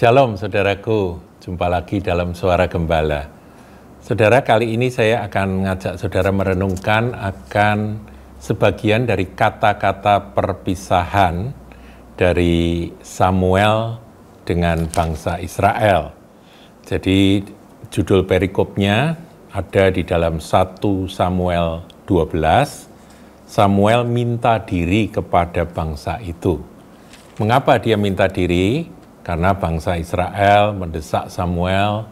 Shalom saudaraku, jumpa lagi dalam Suara Gembala. Saudara, kali ini saya akan mengajak saudara merenungkan akan sebagian dari kata-kata perpisahan dari Samuel dengan bangsa Israel. Jadi judul perikopnya ada di dalam 1 Samuel 12. Samuel minta diri kepada bangsa itu. Mengapa dia minta diri? Karena bangsa Israel mendesak Samuel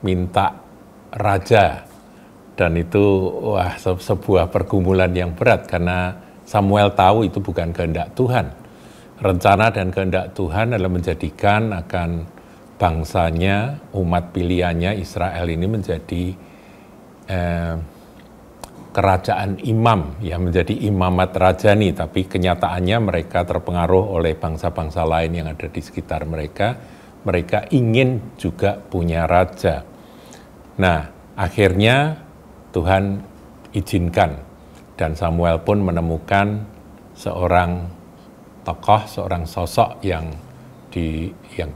minta raja. Dan itu sebuah pergumulan yang berat karena Samuel tahu itu bukan kehendak Tuhan. Rencana dan kehendak Tuhan adalah menjadikan akan bangsanya, umat pilihannya Israel ini menjadi kerajaan imam, ya, menjadi imamat rajani, tapi kenyataannya mereka terpengaruh oleh bangsa-bangsa lain yang ada di sekitar mereka. Mereka ingin juga punya raja. Nah, akhirnya Tuhan izinkan dan Samuel pun menemukan seorang tokoh, seorang sosok yang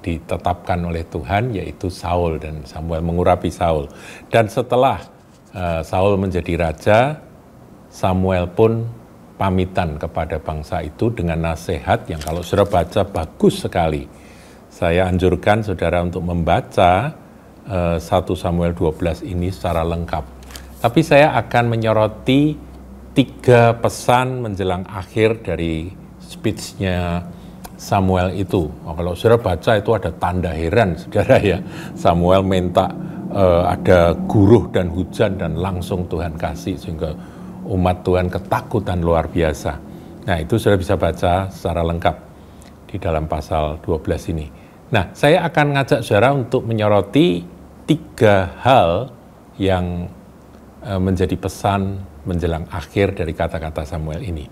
ditetapkan oleh Tuhan, yaitu Saul, dan Samuel mengurapi Saul. Dan setelah Saul menjadi raja, Samuel pun pamitan kepada bangsa itu dengan nasihat yang kalau saudara baca bagus sekali. Saya anjurkan saudara untuk membaca 1 Samuel 12 ini secara lengkap. Tapi saya akan menyoroti 3 pesan menjelang akhir dari speech-nya Samuel itu. Kalau saudara baca itu ada tanda heran, saudara, ya. Samuel minta ada guruh dan hujan dan langsung Tuhan kasih sehingga umat Tuhan ketakutan luar biasa. Nah, itu sudah bisa baca secara lengkap di dalam pasal 12 ini. Nah, saya akan ngajak saudara untuk menyoroti 3 hal yang menjadi pesan menjelang akhir dari kata-kata Samuel ini,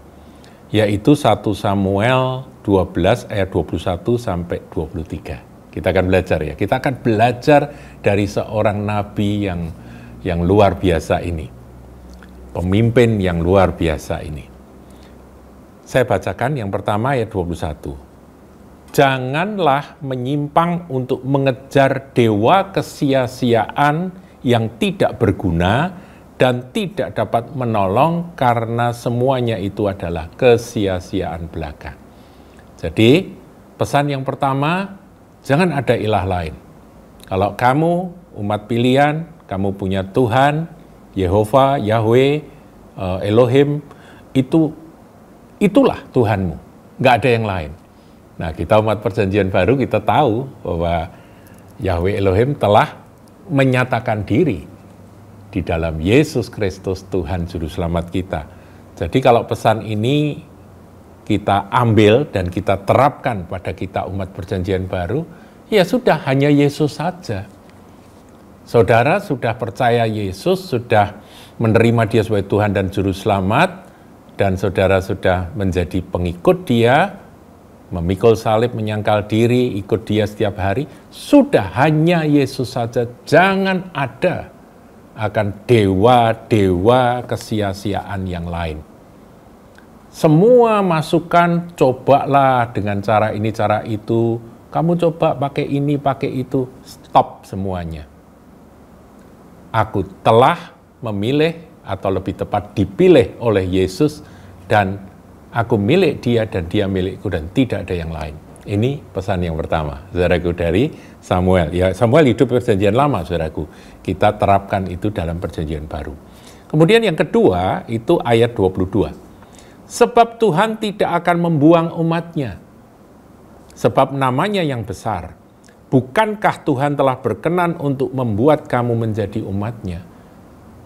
yaitu 1 Samuel 12 ayat 21 sampai 23. Kita akan belajar, ya. Kita akan belajar dari seorang nabi yang luar biasa ini. Pemimpin yang luar biasa ini. Saya bacakan yang pertama ayat 21. Janganlah menyimpang untuk mengejar dewa kesia-siaan yang tidak berguna dan tidak dapat menolong karena semuanya itu adalah kesia-siaan belaka. Jadi, pesan yang pertama, jangan ada ilah lain. Kalau kamu umat pilihan, kamu punya Tuhan, Yehova, Yahweh, Elohim, itulah Tuhanmu. Nggak ada yang lain. Nah, kita umat perjanjian baru, kita tahu bahwa Yahweh Elohim telah menyatakan diri di dalam Yesus Kristus, Tuhan Juru Selamat kita. Jadi kalau pesan ini kita ambil dan kita terapkan pada kita umat perjanjian baru, ya sudah, hanya Yesus saja. Saudara sudah percaya Yesus, sudah menerima Dia sebagai Tuhan dan Juru Selamat, dan saudara sudah menjadi pengikut Dia, memikul salib, menyangkal diri, ikut Dia setiap hari, sudah hanya Yesus saja. Jangan ada akan dewa-dewa kesia-siaan yang lain. Semua masukan, cobalah dengan cara ini, cara itu. Kamu coba pakai ini, pakai itu. Stop semuanya. Aku telah memilih, atau lebih tepat dipilih oleh Yesus, dan aku milik Dia dan Dia milikku dan tidak ada yang lain. Ini pesan yang pertama, saudaraku, dari Samuel. Ya, Samuel hidup perjanjian lama, saudaraku. Kita terapkan itu dalam perjanjian baru. Kemudian yang kedua, itu ayat 22. Sebab Tuhan tidak akan membuang umatnya, sebab namanya yang besar. Bukankah Tuhan telah berkenan untuk membuat kamu menjadi umatnya?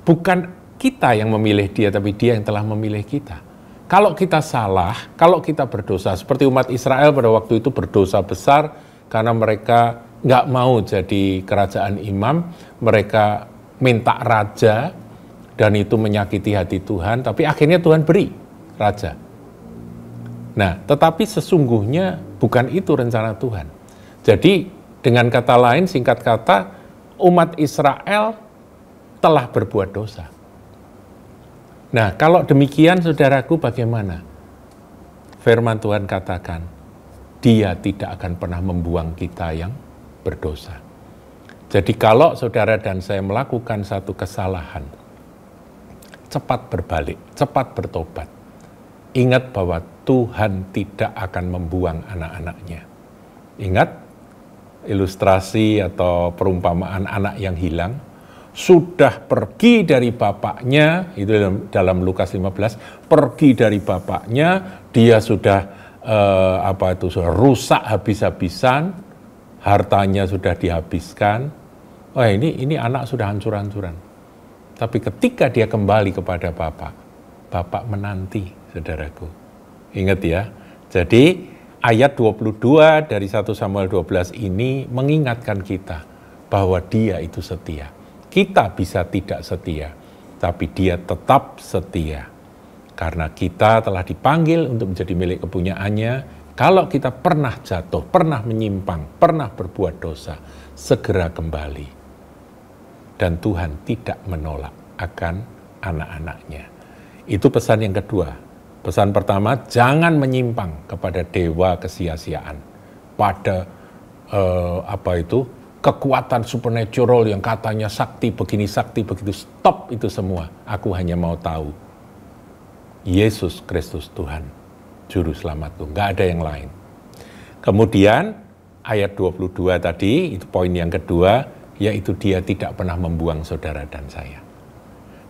Bukan kita yang memilih Dia, tapi Dia yang telah memilih kita. Kalau kita salah, kalau kita berdosa, seperti umat Israel pada waktu itu berdosa besar, karena mereka nggak mau jadi kerajaan imam, mereka minta raja, dan itu menyakiti hati Tuhan, tapi akhirnya Tuhan beri raja. Nah, tetapi sesungguhnya bukan itu rencana Tuhan. Jadi, dengan kata lain, singkat kata, umat Israel telah berbuat dosa. Nah, kalau demikian, saudaraku, bagaimana? Firman Tuhan katakan, Dia tidak akan pernah membuang kita yang berdosa. Jadi kalau saudara dan saya melakukan satu kesalahan, cepat berbalik, cepat bertobat. Ingat bahwa Tuhan tidak akan membuang anak-anaknya. Ingat ilustrasi atau perumpamaan anak yang hilang, sudah pergi dari bapaknya, itu dalam Lukas 15, pergi dari bapaknya, dia sudah sudah rusak habis-habisan, hartanya sudah dihabiskan. Wah, ini anak sudah hancur-hancuran. Tapi ketika dia kembali kepada Bapak menanti, saudaraku. Ingat ya, jadi ayat 22 dari 1 Samuel 12 ini mengingatkan kita bahwa dia itu setia. Kita bisa tidak setia, tapi dia tetap setia. Karena kita telah dipanggil untuk menjadi milik kepunyaannya. Kalau kita pernah jatuh, pernah menyimpang, pernah berbuat dosa, segera kembali. Dan Tuhan tidak menolak akan anak-anaknya. Itu pesan yang kedua. Pesan pertama, jangan menyimpang kepada dewa kesia-siaan. Pada kekuatan supernatural yang katanya sakti begini, sakti begitu. Stop itu semua. Aku hanya mau tahu Yesus Kristus Tuhan, Juru Selamatku. Nggak ada yang lain. Kemudian ayat 22 tadi, itu poin yang kedua, yaitu dia tidak pernah membuang saudara dan saya.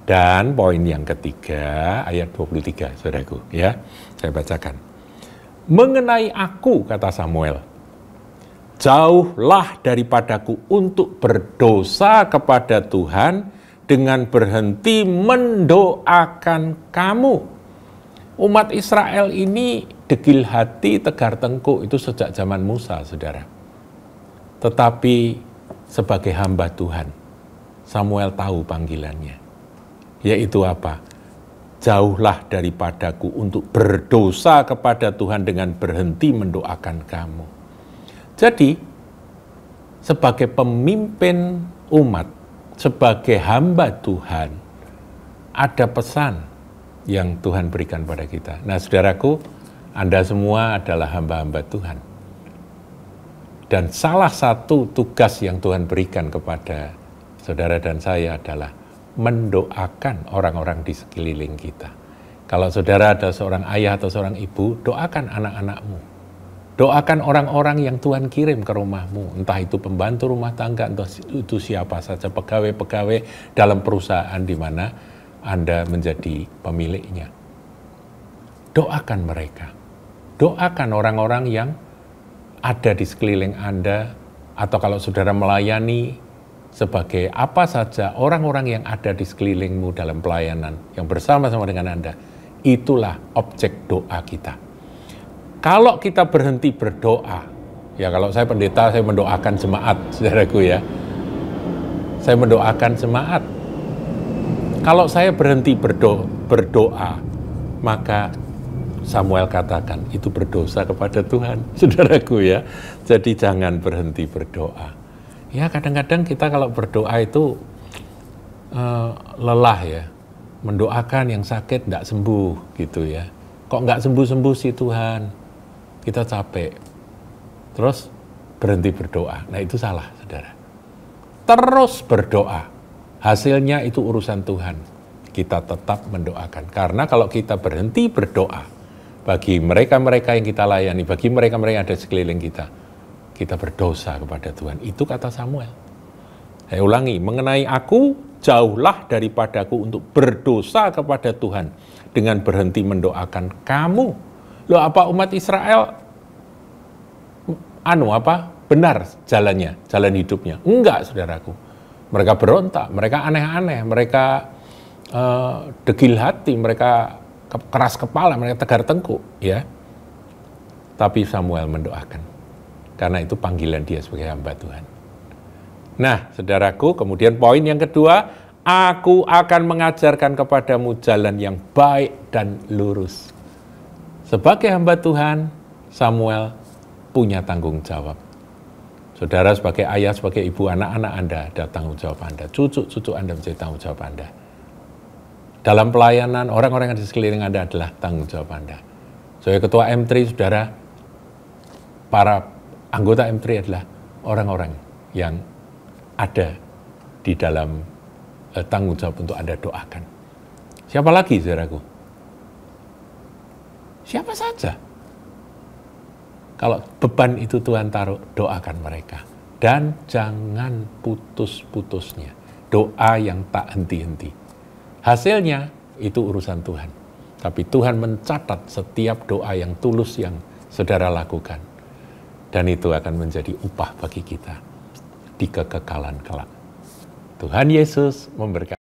Dan poin yang ketiga, ayat 23, saudaraku, ya, saya bacakan. Mengenai aku, kata Samuel, jauhlah daripadaku untuk berdosa kepada Tuhan dengan berhenti mendoakan kamu. Umat Israel ini degil hati, tegar tengkuk itu sejak zaman Musa, saudara. Tetapi sebagai hamba Tuhan, Samuel tahu panggilannya. Yaitu apa? Jauhlah daripadaku untuk berdosa kepada Tuhan dengan berhenti mendoakan kamu. Jadi, sebagai pemimpin umat, sebagai hamba Tuhan, ada pesan yang Tuhan berikan pada kita. Nah, saudaraku, Anda semua adalah hamba-hamba Tuhan. Dan salah satu tugas yang Tuhan berikan kepada saudara dan saya adalah mendoakan orang-orang di sekeliling kita. Kalau saudara ada seorang ayah atau seorang ibu, doakan anak-anakmu. Doakan orang-orang yang Tuhan kirim ke rumahmu, entah itu pembantu rumah tangga, entah itu siapa saja, pegawai-pegawai dalam perusahaan di mana Anda menjadi pemiliknya. Doakan mereka. Doakan orang-orang yang ada di sekeliling Anda, atau kalau saudara melayani sebagai apa saja orang-orang yang ada di sekelilingmu dalam pelayanan yang bersama-sama dengan Anda, itulah objek doa kita. Kalau kita berhenti berdoa, ya kalau saya pendeta, saya mendoakan jemaat, saudaraku ya. Saya mendoakan jemaat. Kalau saya berhenti berdoa, maka Samuel katakan, itu berdosa kepada Tuhan, saudaraku ya. Jadi jangan berhenti berdoa. Ya kadang-kadang kita kalau berdoa itu lelah ya, mendoakan yang sakit tidak sembuh gitu ya. Kok nggak sembuh-sembuh sih Tuhan? Kita capek, terus berhenti berdoa. Nah itu salah, saudara. Terus berdoa, hasilnya itu urusan Tuhan. Kita tetap mendoakan, karena kalau kita berhenti berdoa, bagi mereka-mereka yang kita layani, bagi mereka-mereka yang ada di sekeliling kita berdosa kepada Tuhan. Itu kata Samuel. Saya ulangi, mengenai aku, jauhlah daripadaku untuk berdosa kepada Tuhan dengan berhenti mendoakan kamu. Loh, apa umat Israel benar jalannya, jalan hidupnya? Enggak, saudaraku. Mereka berontak, mereka aneh-aneh, mereka degil hati, mereka keras kepala, mereka tegar tengkuk, ya. Tapi Samuel mendoakan. Karena itu panggilan dia sebagai hamba Tuhan. Nah, saudaraku, kemudian poin yang kedua, aku akan mengajarkan kepadamu jalan yang baik dan lurus. Sebagai hamba Tuhan, Samuel punya tanggung jawab. Saudara sebagai ayah, sebagai ibu, anak-anak Anda ada tanggung jawab Anda. Cucu-cucu Anda menjadi tanggung jawab Anda. Dalam pelayanan, orang-orang yang di sekeliling Anda adalah tanggung jawab Anda. Sebagai ketua M3, saudara, para anggota M3 adalah orang-orang yang ada di dalam tanggung jawab untuk Anda doakan. Siapa lagi, saudaraku? Siapa saja. Kalau beban itu Tuhan taruh, doakan mereka. Dan jangan putus-putusnya. Doa yang tak henti-henti. Hasilnya itu urusan Tuhan. Tapi Tuhan mencatat setiap doa yang tulus yang saudara lakukan. Dan itu akan menjadi upah bagi kita di kekekalan kelak. Tuhan Yesus memberkati.